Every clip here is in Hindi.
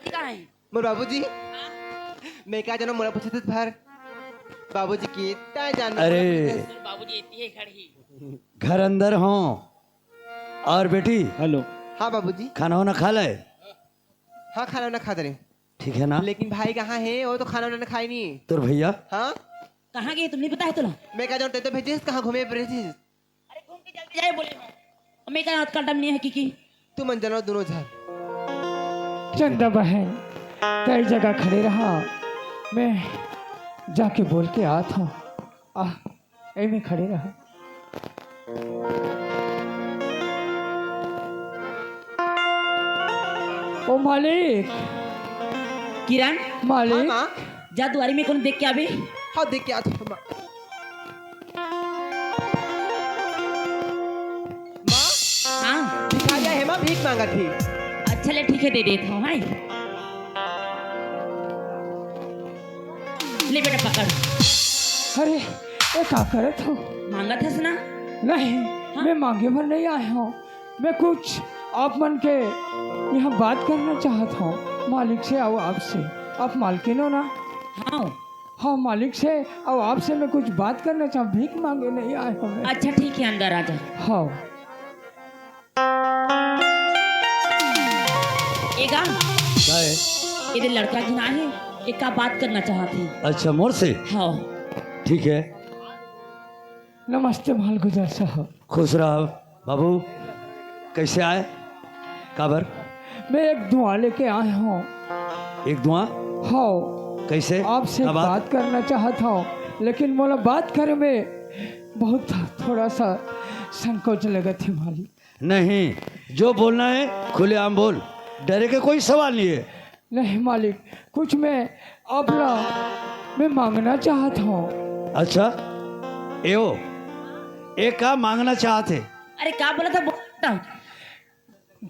कहाँ है? मोर बाबूजी मैं क्या जानो मोला पूछते भर बाबूजी की ताय जान अरे बाबूजी इतनी है खड़ी। घर अंदर हो। और बेटी हेलो। हाँ बाबूजी खाना वाना खा ले। हाँ खाना वाना खा दे ठीक है ना। लेकिन भाई कहाँ है वो तो खाना वाना खाई नहीं। तोर भैया हाँ कहाँ गए तुमने पता है तुला? मैं क्या जानते तो भेजे कहाँ घूमे फिरे थे। अरे घूम के जल्दी जाए बोले मैं क्या का टाइम नहीं है की तू मन जानो दोनों झर चंदा बहन कई जगह खड़े रहा, मैं जाके बोल के आता हूँ। ऐ में खड़े रहा। ओ मालिक किरण हाँ मालिक माँ जा दुआरी में कौन देख के अभी। हाँ देख के आता हूँ माँ। माँ हाँ भिखारिया है माँ भीख मांगा थी। अच्छा ले ठीक है दे देता हूँ। ले बेटा पकड़। अरे ये क्या करत हो? मांगा था ना? नहीं मैं मांगे भर नहीं आया हूँ। मैं कुछ आप मन के यहाँ बात करना चाहता हूँ मालिक से और आपसे। आप मालकिन हो ना? हाँ हाँ मालिक से और आपसे मैं कुछ बात करना चाहूँ। भीख मांगे नहीं आया हूँ मैं। अच्छा ठीक है अंदर आ जा। हाँ एगा क्या है? ये लड़का गिना है एक का बात करना चाहती। अच्छा मोर से हाँ ठीक है। नमस्ते माल गुजर साहब। खुश रहो बाबू। कैसे आए काबर? मैं एक दुआ लेके आया हूँ। एक दुआ हाँ कैसे? आपसे क्या बात करना चाहता हूँ, लेकिन मोला बात करे में बहुत थोड़ा सा संकोच लगा थी मालिक। नहीं जो बोलना है खुलेआम बोल। डरे के कोई सवाल नहीं है। नहीं मालिक कुछ मैं अपना मैं मांगना चाहता हूँ। अच्छा एओ एक का मांगना चाहते? अरे क्या बोला था बोलता।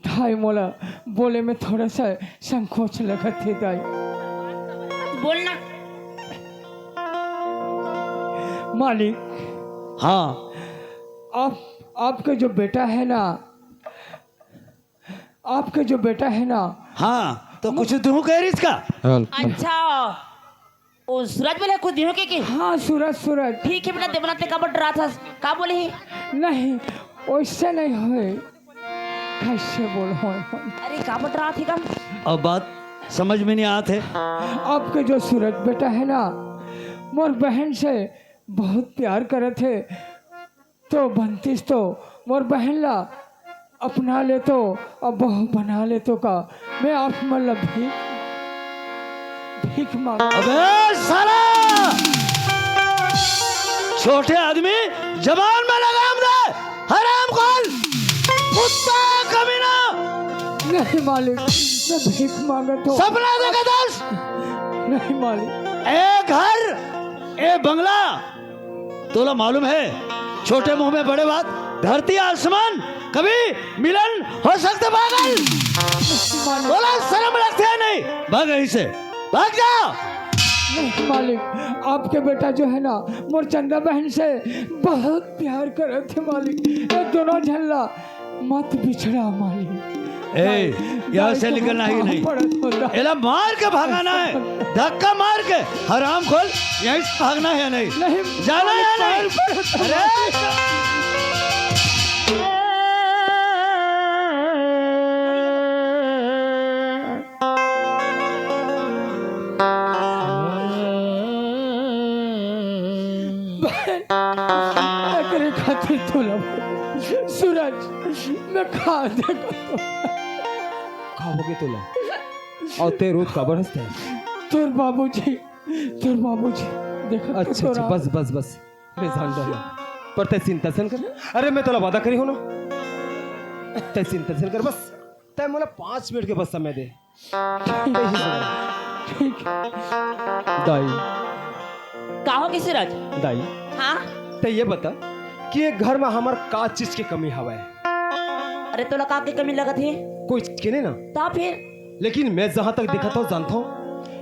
ढाई मोला बोले में थोड़ा सा संकोच लगा थे दाई। बोलना। मालिक हाँ आपके जो बेटा है ना, आपके जो बेटा है ना। हाँ तो कुछ दूँ कह रही इसका? अच्छा ओ सूरज बोले कुछ दिनों के हाँ सूरज ठीक है बेटा देवनाथ ने कब डरा था का बोले है? नहीं वैसे नहीं होए। कैसे बोल हो? अरे का बट रहा थी का? अब बात समझ में नहीं आते। आपके जो सूरज बेटा है ना मोर बहन से बहुत प्यार करे थे, तो बनतीस तो मोर बहन ला अपना ले तो और बहू बना ले तो का मैं आप मतलब भीख मांग। अबे साला छोटे आदमी जबान में लगाम दे। हराम खोल कुत्ता कमीना। नहीं मालिक मैं भीख मांगा तो। सपना देखा दस। नहीं मालिक। ए घर ए बंगला तोला मालूम है छोटे मुंह में बड़े बात। धरती आसमान कभी मिलन हो सकते पागल। बोला शर्म लगते है नहीं? भाग यहीं से भाग जा। नहीं मालिक आपके बेटा जो है ना मोर चंदा बहन से बहुत प्यार करे थे मालिक। ये दोनों झल्ला मत बिछड़ा मालिक। ए यहाँ से निकलना ही नहीं। एला मार के भागाना है। धक्का मार के हराम खोल। यहीं से भागना है या नहीं? नहीं जाना है या नहीं? अरे खातिर तोला सूरज मैं खा देगा खाओगे तोला और ते रोज खबर हंसते हैं। तोर बाबूजी देखा। अच्छा अच्छा बस बस बस मैं जान डाला पर ते चिंता सन कर। अरे मैं तोला वादा करी हूँ ना ते चिंता सन कर बस। ते मोला 5 मिनट के बस समय दे। ठीक दाई का हो सूरज? दाई हाँ ते ये बता कि ये घर में हमार का चीज की कमी हवा है? अरे तोला का के कमी लगत है? कोई चीज की नहीं ना। ता फिर लेकिन मैं जहाँ तक देखता हूँ जानता हूँ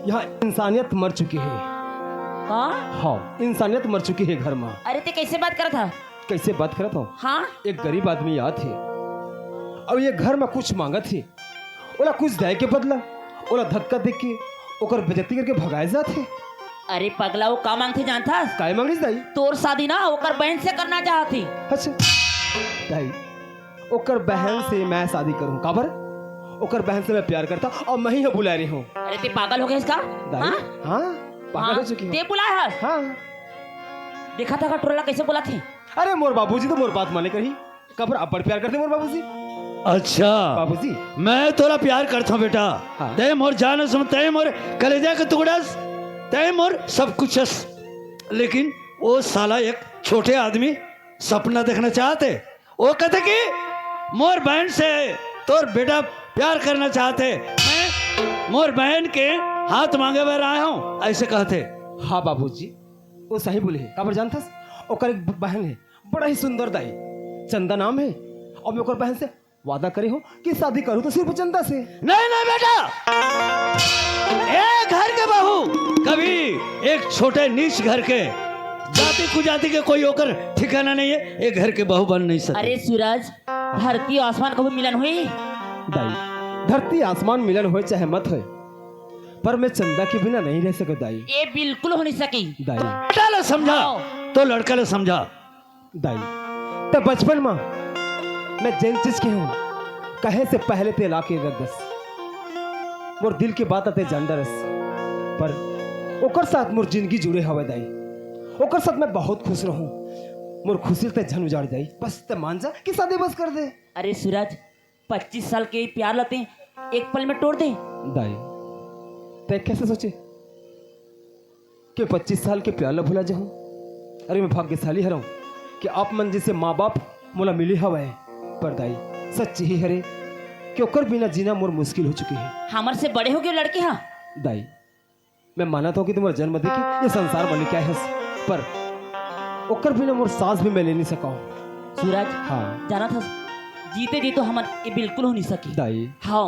यहाँ इंसानियत मर चुकी है। हाँ इंसानियत मर चुकी है घर में। अरे ते कैसे बात कर था? कैसे बात करता हूँ? हाँ एक गरीब आदमी याद थे और ये घर में कुछ मांगा थी। बोला कुछ दे के बदला ओला धक्का देख के ओकर बेइज्जती करके भगाए जाते। अरे पगला वो का मांगते जानता काय मांगिस दाई? तोर शादी ना ओकर बहन से करना चाहती। अच्छा दाई, ओकर बहन से मैं शादी करूं काबर? ओकर बहन से मैं प्यार करता और मैं ही बुला रही हूँ। अरे ते पागल हो गया इसका? दाई हाँ? हाँ पागल हो चुकी हूँ। ते बुलाया है? हाँ देखा था का टोला कैसे बोला थी? अरे मोर बाबूजी तो मोर बात माने करी काबर अपन प्यार करते मोर बाबूजी। अच्छा बाबूजी मैं तोरा प्यार करता हूँ बेटा। हाँ। तय मोर जान तय मोर कलेजा के टुकड़स, तय मोर सब कुछ। लेकिन वो साला एक छोटे आदमी सपना देखना चाहते। वो कहते कि मोर बहन से तोर बेटा प्यार करना चाहते, मैं मोर बहन के हाथ मांगे हुए आया हूँ, ऐसे कहते। हाँ बाबूजी वो सही बोले है। काबर जानता ओकर एक बहन है बड़ा ही सुंदर दाई, चंदा नाम है, और मैं ओकर बहन से वादा करे हूँ कि शादी करूँ तो सिर्फ चंदा से। नहीं नहीं बेटा, एक घर के बहू कभी एक छोटे नीच घर के जाति कुजाति के कोई होकर ठिकाना नहीं है, एक घर के बहू बन नहीं सकती। अरे सूरज, धरती और आसमान कभी मिलन हुई? दाई धरती आसमान मिलन हो चाहे मत हो, पर मैं चंदा के बिना नहीं रह सकता दाई। ये बिल्कुल हो नहीं सकी। दाई बेटा ले समझा तो लड़का ले समझा। दाई तब बचपन में मैं जिन चीज के हूँ कहे से पहले ते ला के रख दस मोर दिल की बात आते जान डरस, पर ओकर साथ मोर जिंदगी जुड़े हवे दाई। ओकर साथ मैं बहुत खुश रहूं, मोर खुशी ते झन उजाड़ जाई। बस ते मान जा कि शादी बस कर दे। अरे सूरज, 25 साल के प्यार लते एक पल में तोड़ दे। दाई ते कैसे सोचे कि 25 साल के प्यार ला भुला जाऊं? अरे मैं भाग्यशाली हूं कि आप मन जैसे माँ बाप मोला मिली हवा है, पर दाई सच ही हरे कि ओकर बिना जीना मोर मुश्किल हो चुकी है। हमर से बड़े हो गए लड़के। हाँ दाई मैं मानता हूँ कि तुम्हारा जन्म देखे ये संसार बने क्या है, पर ओकर बिना मोर सांस भी मैं ले नहीं सका हूँ। सूरज, हाँ जाना था जीते जी तो हमर ये बिल्कुल हो नहीं सकी। दाई हाँ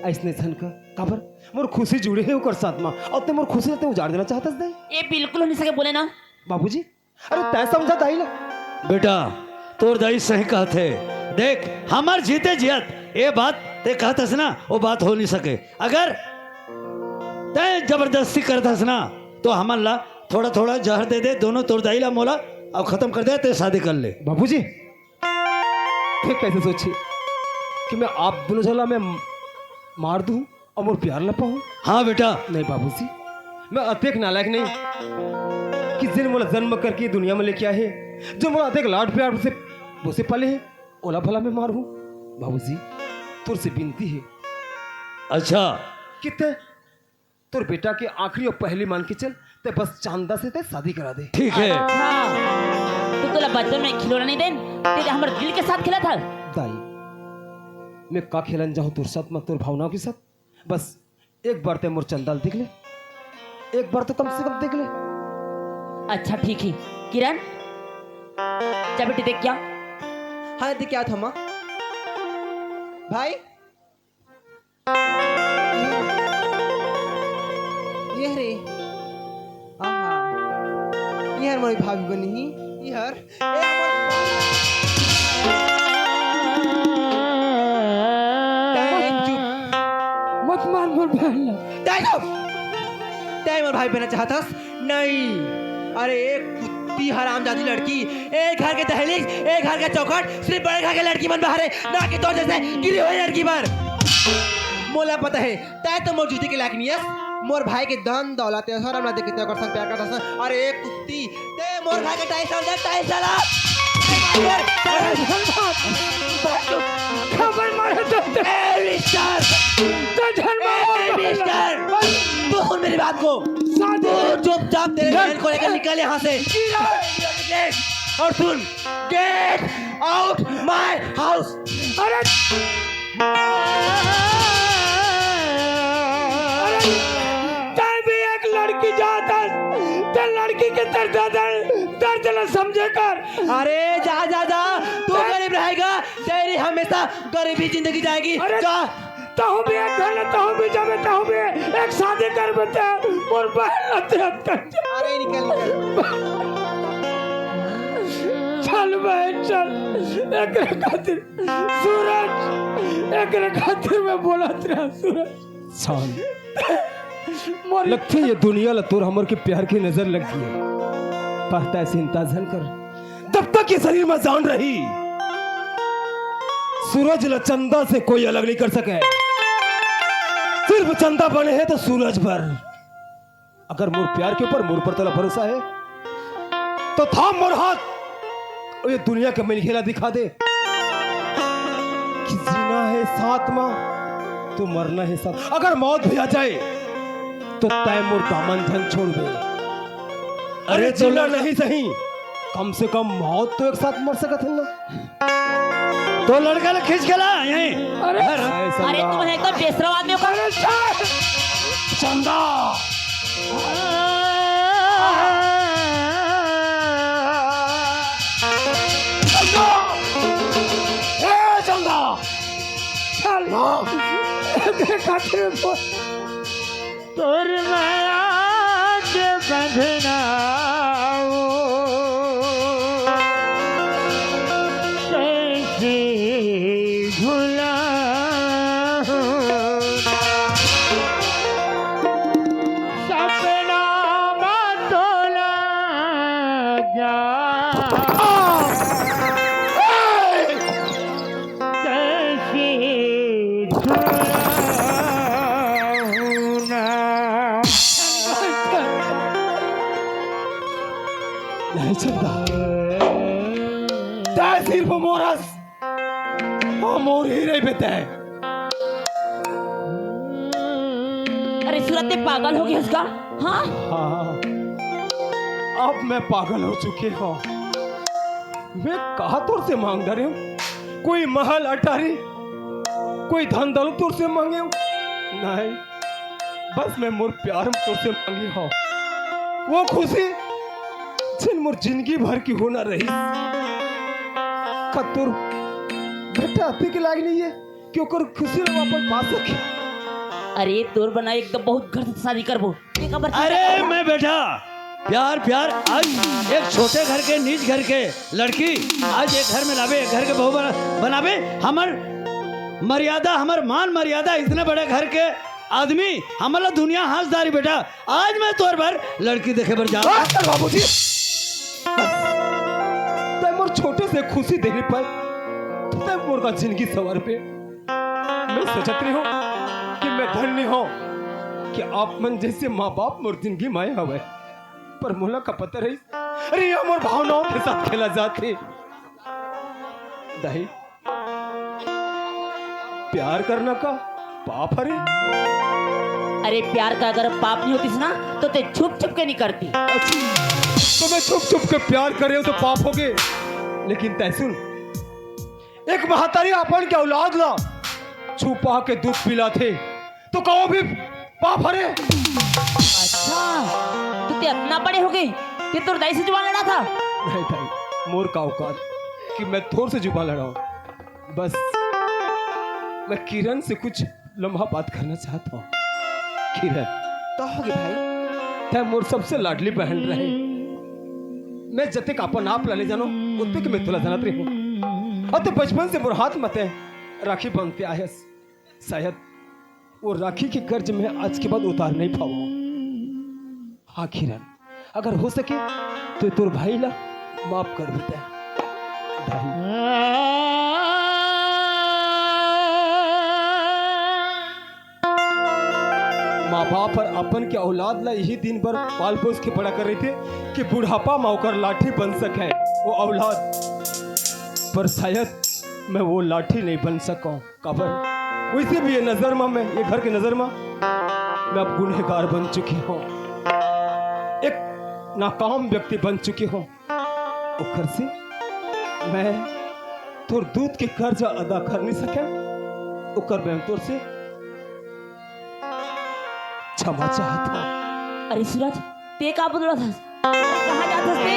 ऐसने छन का काबर मोर खुशी जुड़े है ओकर साथ में, और ते मोर खुशी ते उजाड़ देना चाहता दाई। ये बिल्कुल हो नहीं सके बोले ना। बाबूजी अरे तय समझा दाई ना। बेटा तोर दाई सही कहते। देख हमार जीते जियत ये बात ते कहतस ना, वो बात हो नहीं सके। अगर तय जबरदस्ती करतस ना तो हमार ला थोड़ा थोड़ा जहर दे दे, दोनों तोर दाई ला मोला अब खत्म कर दे, ते शादी कर ले। बाबूजी फिर कैसे सोचे कि मैं आप दोनों जला मैं मार दूं और मोर प्यार न पाऊं? हाँ बेटा। नहीं बाबूजी मैं अत्यक नालायक नहीं कि जिन मोला जन्म करके दुनिया में लेके आए है, जो मोला अत्यक लाड प्यार से बोसे पाले है, ओला भला मैं मार हूं। बाबूजी तुर से विनती है अच्छा कि तुर बेटा के आखिरी और पहली मान के चल ते बस चांदा से ते शादी करा दे। ठीक है। हाँ तो तोला बचपन में खिलौना नहीं देन तेरे हमारे दिल के साथ खेला था। दाई मैं का खेलन जाऊं तुर साथ में, तुर भावनाओं के साथ। बस एक बार ते मोर चंदाल देख ले, एक बार तो कम से कम देख ले। अच्छा ठीक है किरण, जा बेटी देख क्या। हाँ दीदी क्या था माँ? भाई ये रे ये हर मोरी भाभी बनी ही ये हर मत मार मोर बहन ला। तय मोर भाई बना चाहतस नहीं? अरे एक कुत्ती हरामजादी लड़की, एक घर के दहलीज, एक घर का चौखट, सिर्फ बड़े घर के लड़की बन बाहर है ना कि तो जैसे गिरी हुई लड़की पर। मोला पता है तय तो मोर जूती के लायक नहीं है। मोर भाई के धन दौलत है हराम ना देखे तो संग प्यार करता। अरे एक कुत्ती ते मोर भाई के टाइस साल दे टाइस साला खबर मारे तो मिस्टर तू सुन मेरी बात को। चुपचाप तेरे बहन को लेकर निकल यहाँ से और सुन, गेट आउट माय हाउस। अरे तय भी एक लड़की जाता तो लड़की के दर्द न समझे कर। अरे जा जा जा, तू गरीब रहेगा, तेरी हमेशा गरीबी जिंदगी जाएगी। जा तहु भी एक घर तहु भी जावे तहु भी एक शादी कर बता मोर बहन लते कर। अरे निकल चल बहन चल, एक खातिर सूरज एक खातिर में बोलत रहा सूरज चांद मोर लगती ये दुनिया ला तोर हमर के प्यार की नजर लग गई पढ़ता चिंता झन कर जब तक ये शरीर में जान रही सूरज ला चंदा से कोई अलग नहीं कर सके सिर्फ चंदा बने हैं तो सूरज पर अगर मोर प्यार के ऊपर मोर पर तेरा भरोसा है तो थाम मोर हाथ और ये दुनिया का मेल खेला दिखा दे कि जीना है साथ मां तो मरना है साथ अगर मौत भी आ जाए तो तय मोर दामन धन छोड़ दे अरे जीना नहीं सही कम से कम मौत तो एक साथ मर सकत है ना तो लड़का ले खींच के ला यहीं अरे अरे तुम है तो बेसरा आदमी हो चंदा चंदा चल एक खातिर में बोल तोर माया के बंधना कैसे भुला सपना मतोला जा नहीं चंदा तय सिर्फ मोरस हाँ मोर ही नहीं बेता है अरे सूरज ते पागल हो गया उसका हाँ हाँ अब मैं पागल हो चुकी हूँ मैं कहा तोर से मांग रही हूँ कोई महल अटारी कोई धन दौलत तोर से मांगे हूँ नहीं बस मैं मोर प्यार तोर से मांगी हूँ वो खुशी जिन मोर जिंदगी भर की होना रही खतुर बेटा अति के लाग नहीं है कि ओकर खुशी ला वापस पा सके अरे तोर बना एकदम बहुत घर से शादी करबो एक खबर अरे मैं बेटा प्यार प्यार आज एक छोटे घर के नीच घर के लड़की आज एक घर में लावे एक घर के बहू बनावे हमर मर्यादा हमर मान मर्यादा इतने बड़े घर के आदमी हमारा दुनिया हासदारी बेटा आज मैं तोर पर लड़की देखे पर जा बाबूजी तय मोर छोटे से खुशी देने पर तो तय मोर का जिंदगी सवार पे मैं सोचत रही हूँ कि मैं धन्य हूँ कि आप मन जैसे माँ बाप मोर जिंदगी माए हवे पर मोला का पता रही अरे ये मोर भावनाओं के साथ खेला जाते दही प्यार करना का पाप हरे अरे प्यार का अगर पाप नहीं होती ना तो ते छुप छुप के नहीं करती तो मैं छुप छुप के प्यार कर रही हूं तो पाप हो गए लेकिन तय सुन एक महतारी अपन के औलाद ला छुपा के दूध पिला थे तो कहो भी पाप हरे अच्छा तो ते इतना बड़े हो गए कि तोर दाई से जुबान लड़ा था नहीं भाई मोर का औकात कि मैं थोड़ से जुबान लड़ाऊं बस मैं किरण से कुछ लम्हा बात करना चाहता हूँ किरण तो होगे भाई तय मोर सबसे लाडली बहन रहे मैं जते का अपन आप लाने जानो उतने के मैं तुला जानत रही हूँ और तो बचपन से मोर हाथ मते राखी बांधते आयस शायद वो राखी के कर्ज में आज के बाद उतार नहीं पाऊंगा हाँ किरण अगर हो सके तो तोर भाई ला माफ कर देता भाई माँ बाप और अपन के औलाद ला यही दिन भर पाल पोस के बड़ा कर रहे थे कि बुढ़ापा मौकर लाठी बन सके वो औलाद पर शायद मैं वो लाठी नहीं बन सका कबर वैसे भी ये नजर में मैं ये घर के नजर में मैं अब गुनहगार बन चुकी हूँ एक नाकाम व्यक्ति बन चुकी हूँ घर से मैं तोर दूध के कर्ज अदा कर नहीं सके ओकर मैं तोर से क्षमा चाहता हूँ अरे सूरज ते का बोल रहा था कहाँ जाता थे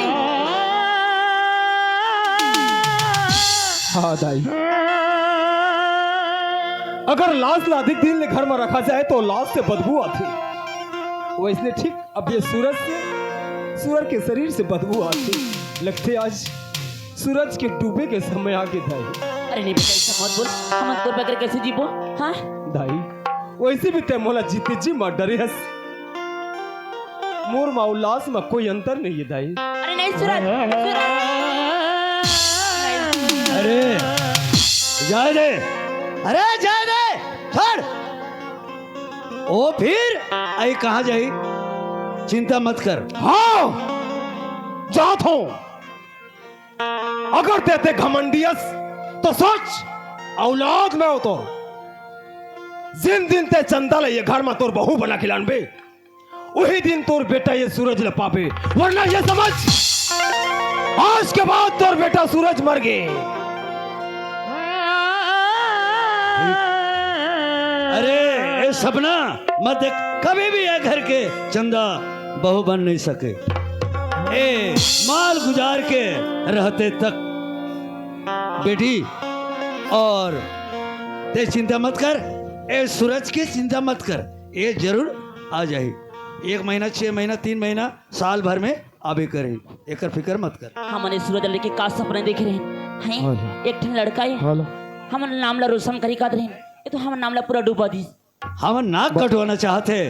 हाँ दाई अगर लाश ला अधिक दिन ले घर में रखा जाए तो लाश से बदबू आती वैसे ठीक अब ये सूरज के शरीर से बदबू आती लगते आज सूरज के डूबे के समय आगे दाई अरे नहीं बेटा ऐसा मत बोल, हम तोर बगैर कैसे जीबो? हाँ दाई वैसे भी ते मोला जीते जी मत डरे हस। मोर मा उल्लास में कोई अंतर नहीं है दाई। अरे नहीं सूरज, अरे जाए दे, अरे जाए दे, छोड़। ओ फिर आई कहाँ जाई? चिंता मत कर। हाँ जात हूं। अगर देते घमंडियस तो सोच औलाद में हो तो जिन दिन ते चंदा ले ये घर में तोर बहू बना खिलान बे, वही दिन तोर बेटा ये सूरज ले पापे। वरना ये समझ आज के बाद तोर बेटा सूरज मर गए। अरे ए सपना मत देख, कभी भी ये घर के चंदा बहू बन नहीं सके। ए माल गुजार के रहते तक बेटी, और ते चिंता मत कर। ए सूरज की चिंता मत कर, ये जरूर आ जाए। 1 महीना, 6 महीना, 3 महीना, साल भर में आबे करे। एक फिक्र मत कर। हमने सूरज लेके का सपने देख रहे हैं। एक ठन लड़का है, हम नामला रोशन करी काद रहे। ये तो हम नामला पूरा डूबा दी। हम नाक कटवाना चाहते हैं।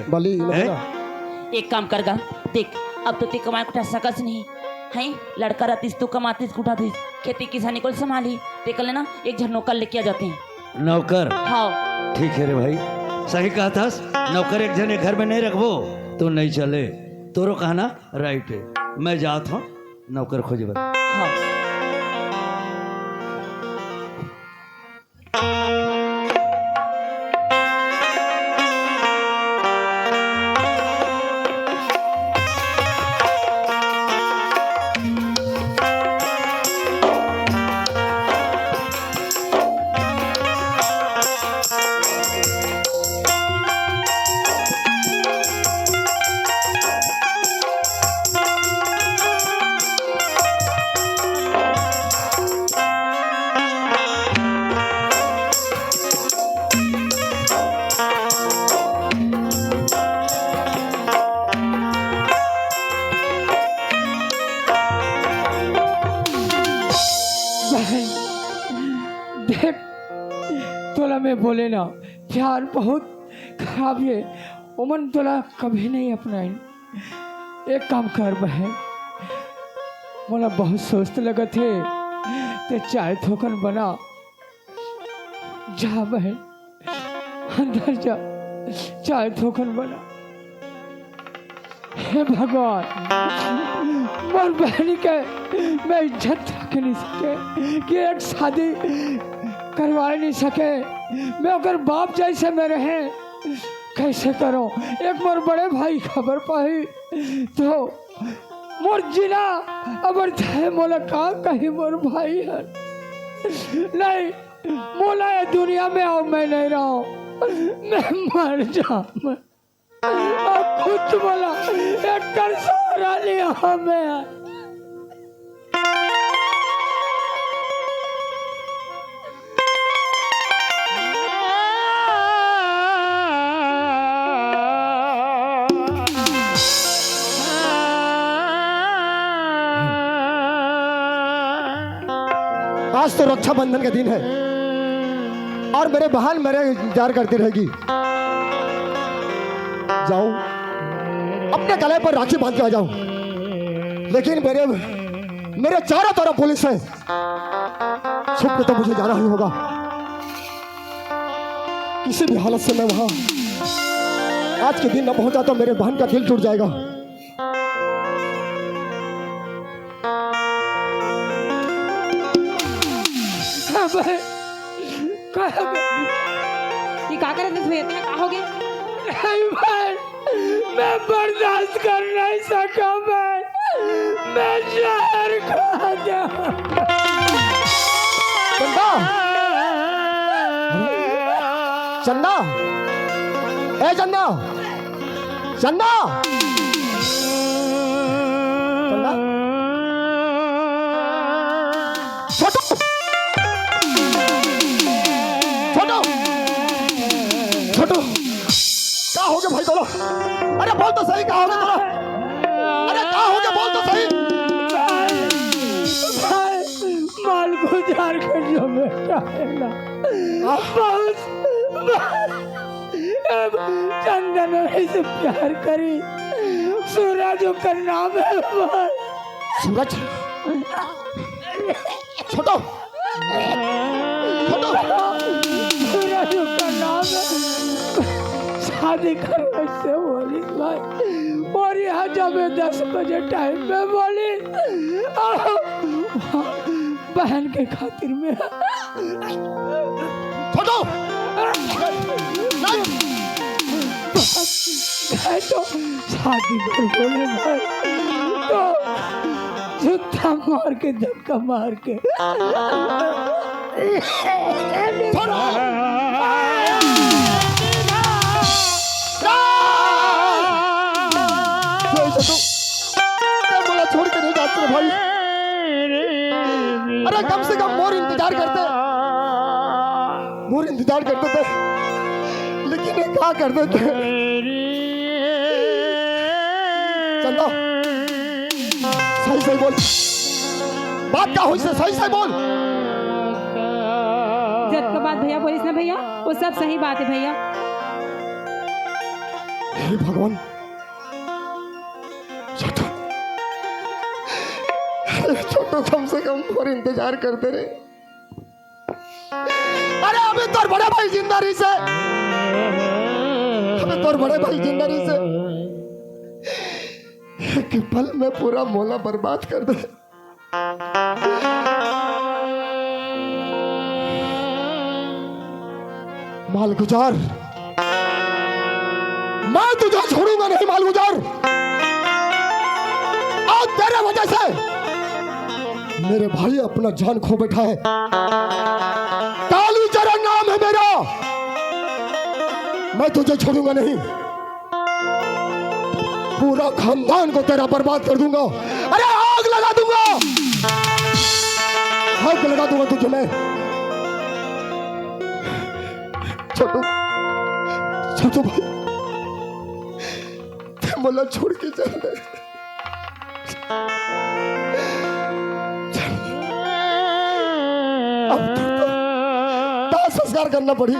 एक काम करगा, देख अब तो ते कमाए कुटा सकस नहीं है। लड़का रहतीस तो कमातीस कुटातीस, खेती किसानी को संभाली। ते कल ना एक झन नौकर लेके आ जाते हैं। नौकर? हाँ ठीक है रे भाई, सही कहा था। नौकर एक जने घर में नहीं रखबो तो नहीं चले। तोरो कहना राइट है। मैं जात हूँ नौकर खोजब। हाँ देख तोला मैं बोले ना, प्यार बहुत खराब है। उमन तोला कभी नहीं अपनाई। एक काम कर बहन, मोला बहुत सोच लगा थे ते चाय थोकन बना। जा बहन अंदर जा, चाय थोकन बना। हे भगवान, मोर बहनी के मैं इज्जत रख नहीं सके कि एक शादी करवा नहीं सके। मैं अगर बाप जैसे में रहे कैसे करो। एक मोर बड़े भाई खबर पाई तो मोर जिला अबर थे। मोला का कहीं मोर भाई है नहीं। मोला ये दुनिया में आओ मैं नहीं रहा, मैं मर जाऊं। अब खुद बोला एक कर सहारा लिया हमें। आज तो रक्षाबंधन का दिन है और मेरे बहन मेरे इंतजार करती रहेगी। जाऊं अपने गले पर राखी बांध के आ जाऊं, लेकिन मेरे चारों तरफ पुलिस है। छुप के तो मुझे जाना ही होगा। किसी भी हालत से मैं वहां आज के दिन न पहुंचा तो मेरे बहन का दिल टूट जाएगा। ये क्या करे थे? इतने का हो गए? नहीं भाई, मैं बर्दाश्त कर नहीं सका। मैं जहर खा गया। चंदा, ए चंदा, चंदा, चंदा, छोटू, छोटू, छोटू, क्या हो गया भाई? बोलो, अरे बोल तो सही, क्या हो गया बोलो? अरे क्या हो गया बोल तो सही। भाई माल गुजार के जो बेटा है ना बहुत चंदन से प्यार करी। सूरज का नाम है सूरज छोटो सूरज का नाम है। शादी करने से बोली भाई और यहाँ जब 10 बजे टाइम में बोली बहन के खातिर में छोटो तो शादी कर बोले भाई तो जूता मार के धक्का मार के बोला छोड़ के नहीं जाते भाई। अरे कम से कम मोर इंतजार करते थे लेकिन ये क्या करते थे। चलो सही बोल बात क्या हुई से सही बोल। जब का बात भैया बोलिस ना भैया वो सब सही बात है भैया। हे भगवान छोटो कम से कम और इंतजार करते रहे। अरे अभी तो बड़े भाई जिंदारी से एक पल में पूरा मोला बर्बाद कर दे। माल गुजार मैं तुझे छोड़ूंगा नहीं माल गुजार। आज तेरे वजह से मेरे भाई अपना जान खो बैठा है। कालीचरण नाम है मेरा। मैं तुझे छोड़ूंगा नहीं। पूरा खानदान को तेरा बर्बाद कर दूंगा। अरे आग लगा दूंगा तुझे मैं। छोटू भाई मोला छोड़ के चल रहे। दाह संस्कार करना पड़ी।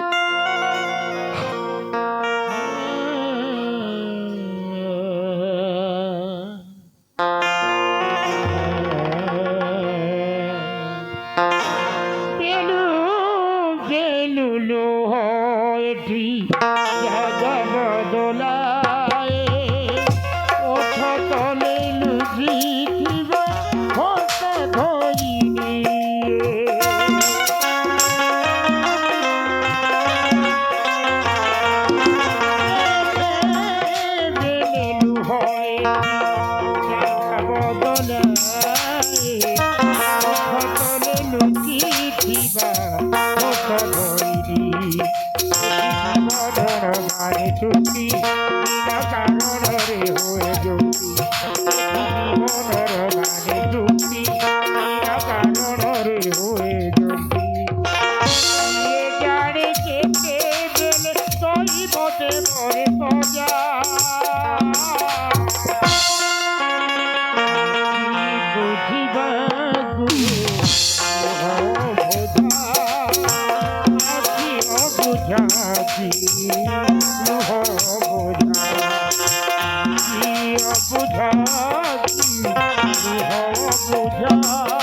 बुझा